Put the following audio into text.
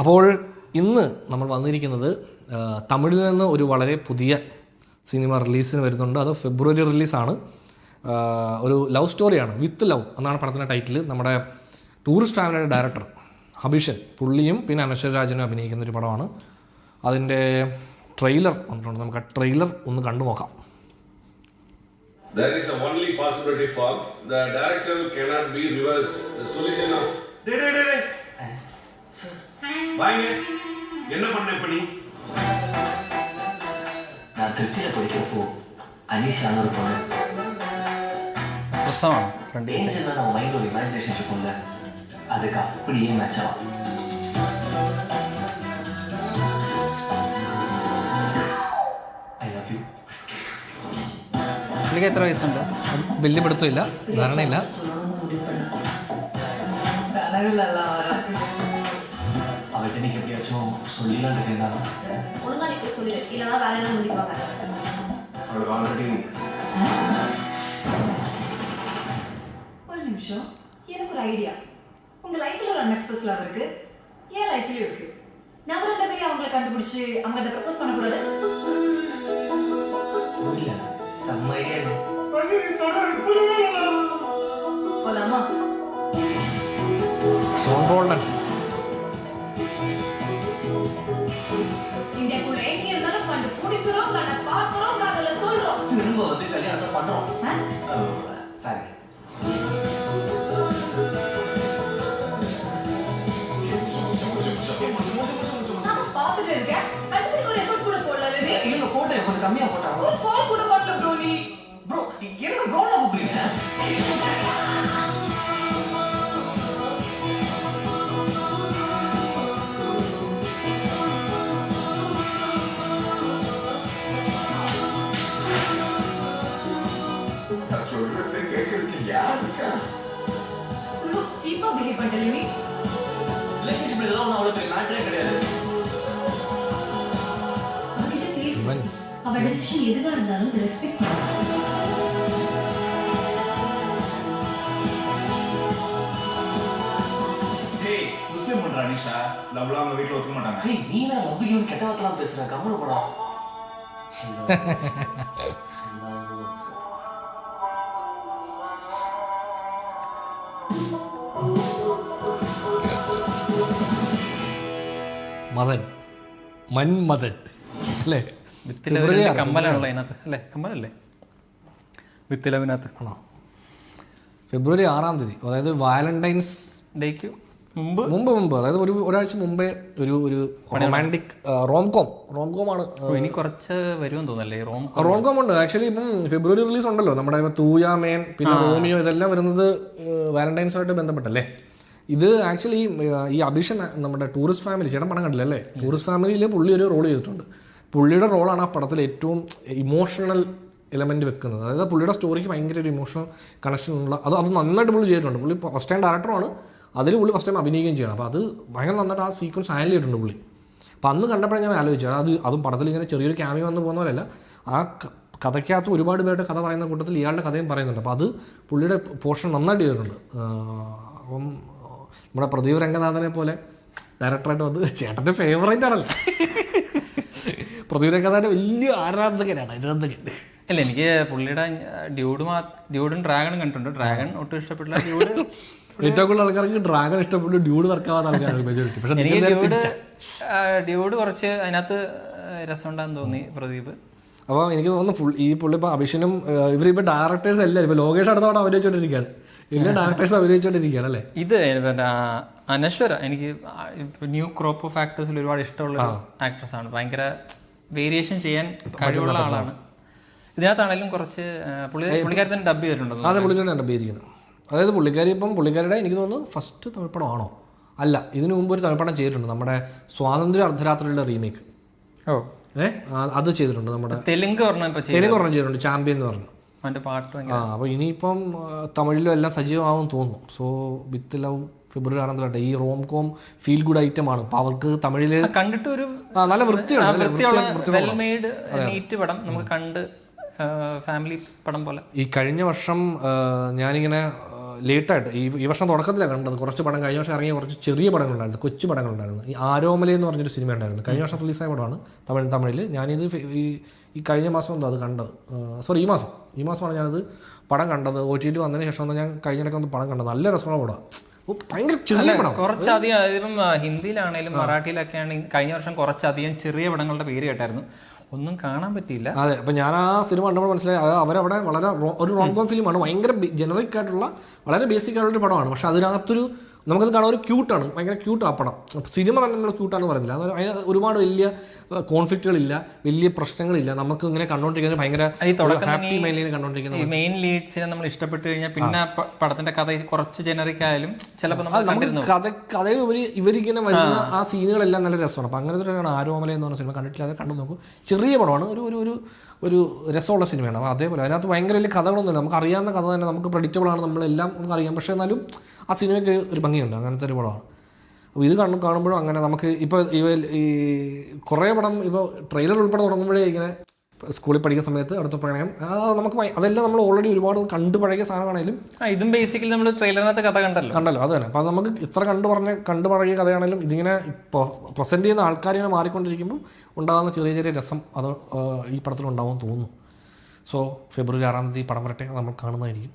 അപ്പോൾ ഇന്ന് നമ്മൾ വന്നിരിക്കുന്നത് തമിഴിൽ നിന്ന് ഒരു വളരെ പുതിയ സിനിമ റിലീസിന് വരുന്നുണ്ട്. അത് ഫെബ്രുവരി റിലീസാണ്. ഒരു ലവ് സ്റ്റോറിയാണ്, വിത്ത് ലവ് എന്നാണ് പടത്തിൻ്റെ ടൈറ്റിൽ. നമ്മുടെ ടൂറിസ്റ്റ് ഫാമിലിയുടെ ഡയറക്ടർ അഭിഷൻ, പുള്ളിയും പിന്നെ അനശ്വര രാജനും അഭിനയിക്കുന്ന ഒരു പടമാണ്. അതിൻ്റെ ട്രെയിലർ വന്നിട്ടുണ്ട്. നമുക്ക് ആ ട്രെയിലർ ഒന്ന് കണ്ടു നോക്കാം. There is a only possibility for the direction cannot be reversed. The solution of வாங்க என்ன பண்ண இப்படி நான் திருச்சியில படிக்கிறப்போ அனிஷான்னு ஒரு பொண்ணு ஏஞ்சல் நம்ம மைண்ட் ஒரு இமேஜினேஷன் இருக்கும்ல, அதுக்கு அப்படியே மேட்ச் ஆகும். I love you. പുള്ളിക്ക് എത്ര വയസ്സുണ്ട്? വലിയ പിടുത്തമില്ല, ധാരണയില്ല. அவர்கிட்ட நீங்க எப்படியாச்சும் சொல்லிடலாம் இருந்தாலும் ஒழுங்கா நீ போய் சொல்லு, இல்லைன்னா வேலையெல்லாம் முடிப்பாங்க. அவளுக்கு ஆல்ரெடி ஒரு நிமிஷம், எனக்கு ஒரு ஐடியா. உங்க லைஃப்ல ஒரு அன்எக்ஸ்பிரஸ் லவ் இருக்கு, என் லைஃப்லயும் இருக்கு. நம்ம ரெண்டு பேரும் அவங்களை கண்டுபிடிச்சு அவங்கள்ட்ட ப்ரப்போஸ் பண்ணக்கூடாது? புரியல, செம்ம ஐடியா. போலாமா? ഷോൺ റോൾഡൻ இந்தியாக்குள்ள எங்க இருந்தாலும் கண்டு பிடிக்கிறோம், கண்ண பாக்குறோம், காதல சொல்றோம். திரும்ப வந்து கல்யாணத்தை பண்றோம். சாரி, நான் பாத்துட்டு இருக்கேன். கண்டுபிடிக்க ஒரு எஃபோர்ட் கூட போடல நீ. இல்ல போட்டோ கொஞ்சம் கம்மியா போட்டாங்க. ஒரு கால் கூட போடல ப்ரோ நீ. ப்ரோ எனக்கு ப்ரோல கூப்பிடுங்க. இவ்வளோ சீப்பா பிஹேவ் பண்ணல நீ. ரிலேஷன்ஷிப் இதெல்லாம் ஒன்றும் அவ்வளோ பெரிய மேட்டரே கிடையாது. அவகிட்ட பேசு. ഇവൻ அவ டெசிஷன் எதுவா இருந்தாலும் ரெஸ்பெக்ட் பண்ணு. டேய் முஸ்லிம் பண்ற அனிஷா லவ்லாம் அவங்க வீட்ல ஒத்துக்க மாட்டாங்க. டேய் நீ என்ன லவ் யூ கெட்ட வார்த்தைலாம் பேசுற? கம்முனு போடா. മദൻ, മന്മദൻ അല്ലേ? വിത്തിലെ കമ്മലാണല്ലോ അതിനകത്ത് അല്ലേ? കമ്മലല്ലേ വിത്തിലവിനകത്ത്? ആണോ? ഫെബ്രുവരി 6-ാം തീയതി, അതായത് വാലന്റൈൻസ് ഡേക്ക് മുമ്പ് അതായത് ഒരാഴ്ച മുമ്പേ ഒരു റൊമാൻറ്റിക് റോംകോം ആണ്. ഇനി കുറച്ച് വരുമെന്ന് തോന്നല്ലേ റോംകോം ഉണ്ട് ആക്ച്വലി. ഇപ്പം ഫെബ്രുവരി റിലീസ് ഉണ്ടല്ലോ നമ്മുടെ തൂയാമേൻ, പിന്നെ റോമിയോ, ഇതെല്ലാം വരുന്നത് വാലന്റൈൻസുമായിട്ട് ബന്ധപ്പെട്ടല്ലേ. ഇത് ആക്ച്വലി ഈ അഭിഷൻ നമ്മുടെ ടൂറിസ്റ്റ് ഫാമിലി, ചേട്ടൻ പടം കണ്ടില്ല അല്ലേ? ടൂറിസ്റ്റ് ഫാമിലിയിൽ പുള്ളി ഒരു റോൾ ചെയ്തിട്ടുണ്ട്. പുള്ളിയുടെ റോളാണ് ആ പടത്തിൽ ഏറ്റവും ഇമോഷണൽ എലമെൻറ്റ് വെക്കുന്നത്. അതായത് പുള്ളിയുടെ സ്റ്റോറിക്ക് ഭയങ്കര ഒരു ഇമോഷണൽ കണക്ഷൻ ഉള്ള അത് നന്നായിട്ട് പുള്ളി ചെയ്തിട്ടുണ്ട്. പുള്ളി ഫസ്റ്റ് ടൈം ഡയറക്ടറാണ്, അതിൽ പുള്ളി ഫസ്റ്റ് ടൈം അഭിനയിക്കുകയും ചെയ്യണം. അപ്പോൾ അത് ഭയങ്കര നന്നായിട്ട് ആ സീക്വൻസ് ഹാൻഡിൽ ചെയ്തിട്ടുണ്ട് പുള്ളി. അപ്പോൾ അന്ന് കണ്ടപ്പോഴേ ഞാൻ ആലോചിച്ചു, അതും പടത്തിൽ ഇങ്ങനെ ചെറിയൊരു ക്യാമിയോ വന്ന് പോകുന്ന പോലെയല്ല, ആ കഥയ്ക്കകത്ത് ഒരുപാട് പേരുടെ കഥ പറയുന്ന കൂട്ടത്തിൽ ഇയാളുടെ കഥയും പറയുന്നുണ്ട്. അപ്പോൾ അത് പുള്ളിയുടെ പോർഷൻ നന്നായിട്ട് ചെയ്തിട്ടുണ്ട്. അപ്പം നമ്മുടെ പ്രദീപ് രംഗനാഥനെ പോലെ ഡയറക്ടറായിട്ട് വന്ന് ചേട്ടൻ്റെ ഫേവറേറ്റ് ആണല്ലോ. പ്രദീപ് രംഗനാഥൻ്റെ വലിയ ആരാധകനാണ്. അല്ല, എനിക്ക് പുള്ളിയുടെ ഡ്യൂഡും ഡ്രാഗണും കണ്ടിട്ടുണ്ട്. ഡ്രാഗൺ ഒട്ടും ഇഷ്ടപ്പെട്ടില്ല. ഏറ്റവും കൂടുതൽ ആൾക്കാർക്ക് ഡ്രാഗൺ ഇഷ്ടപ്പെട്ടു, ഡ്യൂഡ് വർക്കാവാത്ത ആൾക്കാരാണ് മെജോറിറ്റി. പക്ഷേ ഡ്യൂഡ് കുറച്ച് അതിനകത്ത് രസമുണ്ടാന്ന് തോന്നി പ്രദീപ്. അപ്പോൾ എനിക്ക് തോന്നുന്നു ഈ പുള്ളി ഇപ്പോൾ അഭിഷനും ഇവരിപ്പോൾ ഡയറക്ടേഴ്സ് എല്ലാവരും ഇപ്പോൾ ലോകേഷ് അടുത്തോടെ അഭിനയിച്ചുകൊണ്ടിരിക്കുകയാണ്. എല്ലാ ഡയറക്ടേഴ്സ് അഭിനയിച്ചുകൊണ്ടിരിക്കുകയാണ് അല്ലേ? ഇത് പിന്നെ അനശ്വര എനിക്ക് ന്യൂ ക്രോപ്പ് ഓഫ് ആക്ടേഴ്സിൽ ഒരുപാട് ഇഷ്ടമുള്ള ആക്ട്രസ് ആണ്. ഭയങ്കര വേരിയേഷൻ ചെയ്യാൻ കഴിവുള്ള ആളാണ്. ഇതിനകത്താണെങ്കിലും കുറച്ച് പുള്ളിക്കാരി തന്നെ ഡബ് ചെയ്തിട്ടുണ്ടോ? അതെ, പുള്ളിക്കാരി ഡബ് ചെയ്തിരിക്കുന്നത്. അതായത് പുള്ളിക്കാരുടെ എനിക്ക് തോന്നുന്നു ഫസ്റ്റ് തമിഴ്പ്പടമാണോ? അല്ല, ഇതിനു മുമ്പ് ഒരു തമിഴ്പ്പടം ചെയ്തിട്ടുണ്ട്, നമ്മുടെ സ്വാതന്ത്ര്യ അർദ്ധരാത്രിയുടെ റീമേക്ക്. അത് ചെയ്തിട്ടുണ്ട്. നമ്മുടെ തെലുങ്ക് ഒരെണ്ണം ചെയ്തിട്ടുണ്ട്, ചാമ്പ്യൻ എന്ന് പറഞ്ഞു. പാട്ട്. അപ്പോൾ ഇനിയിപ്പം തമിഴിലും എല്ലാം സജീവമാവും തോന്നുന്നു. സോ വിത്ത് ലവ് ഫെബ്രുവരി 6-ാം തീയതി. ഈ റോംകോം ഫീൽ ഗുഡ് ഐറ്റം ആണ്. അപ്പോൾ അവർക്ക് തമിഴില് കണ്ടിട്ട് ഒരു നല്ല വൃത്തിയുണ്ട്, പടം നമുക്ക് കണ്ട് ഫാമിലി പടം പോലെ. ഈ കഴിഞ്ഞ വർഷം ഞാനിങ്ങനെ ലേറ്റായിട്ട് ഈ വർഷം തുടക്കത്തിലാണ് കണ്ടത്. കുറച്ച് പടം കഴിഞ്ഞ വർഷം ഇറങ്ങിയ കുറച്ച് ചെറിയ പടങ്ങളുണ്ടായിരുന്നു, കൊച്ചു പടങ്ങളുണ്ടായിരുന്നു. ഈ ആരോമല എന്ന് പറഞ്ഞൊരു സിനിമ ഉണ്ടായിരുന്നു, കഴിഞ്ഞ വർഷം റിലീസായ പടമാണ് തമിഴിൽ. ഞാനിത് ഈ കഴിഞ്ഞ മാസം എന്തോ അത് കണ്ടത്, സോറി ഈ മാസമാണ് ഞാനത് പടം കണ്ടത്. OTT വന്നതിന് ശേഷം ഞാൻ കഴിഞ്ഞിടയ്ക്ക് ഒന്ന് പടം കണ്ടത്. നല്ല രസമുള്ള പടം, ഭയങ്കര ചെറിയ പടം. കുറച്ചധികം ഇപ്പം ഹിന്ദിയിലാണേലും മറാഠിയിലൊക്കെ ആണെങ്കിൽ കഴിഞ്ഞ വർഷം കുറച്ചധികം ചെറിയ പടങ്ങളുടെ പേര് കേട്ടായിരുന്നു, ഒന്നും കാണാൻ പറ്റിയില്ല. അതെ, അപ്പം ഞാൻ ആ സിനിമ കണ്ടപ്പോൾ മനസ്സിലായി അത് അവരവിടെ വളരെ ഒരു റോംകോം ഫിലിമാണ്. ഭയങ്കര ജനറിക് ആയിട്ടുള്ള വളരെ ബേസിക് ആയിട്ടുള്ള പടമാണ്. പക്ഷെ അതിനകത്തൊരു നമുക്കത് കാണാൻ ഒരു ക്യൂട്ടാണ്, ഭയങ്കര ക്യൂട്ട് ആ പടം. സിനിമ തന്നെ നമ്മൾ ക്യൂട്ടാണെന്ന് പറയുന്നില്ല, അത് അതിന് ഒരുപാട് വലിയ കോൺഫ്ലിക്റ്റുകളില്ല, വലിയ പ്രശ്നങ്ങളില്ല. നമുക്ക് ഇങ്ങനെ കണ്ടുകൊണ്ടിരിക്കുന്നത് ഭയങ്കര ഹാപ്പി മൈൻഡിൽ കണ്ടുകൊണ്ടിരിക്കുന്നത്. മെയിൻ ലീഡ്സിനെ നമ്മൾ ഇഷ്ടപ്പെട്ട് കഴിഞ്ഞാൽ പിന്നെ പടത്തിന്റെ കഥ കുറച്ച് ജനറിക് ആയാലും ചിലപ്പോൾ കഥയിൽ ഇവരിങ്ങനെ വരുന്ന ആ സീനുകളെല്ലാം നല്ല രസമാണ്. അപ്പം അങ്ങനത്തെ ഒരു ആരോമല എന്ന് പറഞ്ഞ സിനിമ കണ്ടിട്ടില്ല, അത് കണ്ടു നോക്കും. ചെറിയ പടമാണ്, ഒരു രസമുള്ള സിനിമയാണ്. അപ്പോൾ അതേപോലെ അതിനകത്ത് ഭയങ്കര വലിയ കഥകളൊന്നുമില്ല, നമുക്ക് അറിയാവുന്ന കഥ തന്നെ, നമുക്ക് പ്രഡിക്റ്റബിൾ ആണ്, നമ്മളെല്ലാം നമുക്ക് അറിയാം. പക്ഷേ എന്നാലും ആ സിനിമയ്ക്ക് ഒരു ഭംഗിയുണ്ട്, അങ്ങനത്തെ ഒരു പടമാണ്. അപ്പോൾ ഇത് കാണുമ്പോഴും അങ്ങനെ നമുക്ക് ഇപ്പോൾ ഈ കുറേ പടം ഇപ്പോൾ ട്രെയിലർ ഉൾപ്പെടെ തുടങ്ങുമ്പോഴേ ഇങ്ങനെ സ്കൂളിൽ പഠിക്കുന്ന സമയത്ത് അടുത്ത പ്രണയം നമുക്ക് അതെല്ലാം നമ്മൾ ഓൾറെഡി ഒരുപാട് കണ്ടു പഴകിയ സാധനമാണെങ്കിലും ഇതും ബേസിക്കലി നമ്മൾ ട്രെയിലറിനകത്ത് കഥ കണ്ടല്ലോ അത് തന്നെ. അപ്പോൾ അത് നമുക്ക് ഇത്ര കണ്ടു പഴകിയ കഥയാണെങ്കിലും ഇതിങ്ങനെ ഇപ്പോൾ പ്രസൻറ്റ് ചെയ്യുന്ന ആൾക്കാരിങ്ങനെ മാറിക്കൊണ്ടിരിക്കുമ്പോൾ ഉണ്ടാകുന്ന ചെറിയ രസം അത് ഈ പടത്തിലുണ്ടാവുമെന്ന് തോന്നുന്നു. സോ ഫെബ്രുവരി 6 പടം വരട്ടെ, നമ്മൾ കാണുന്നതായിരിക്കും.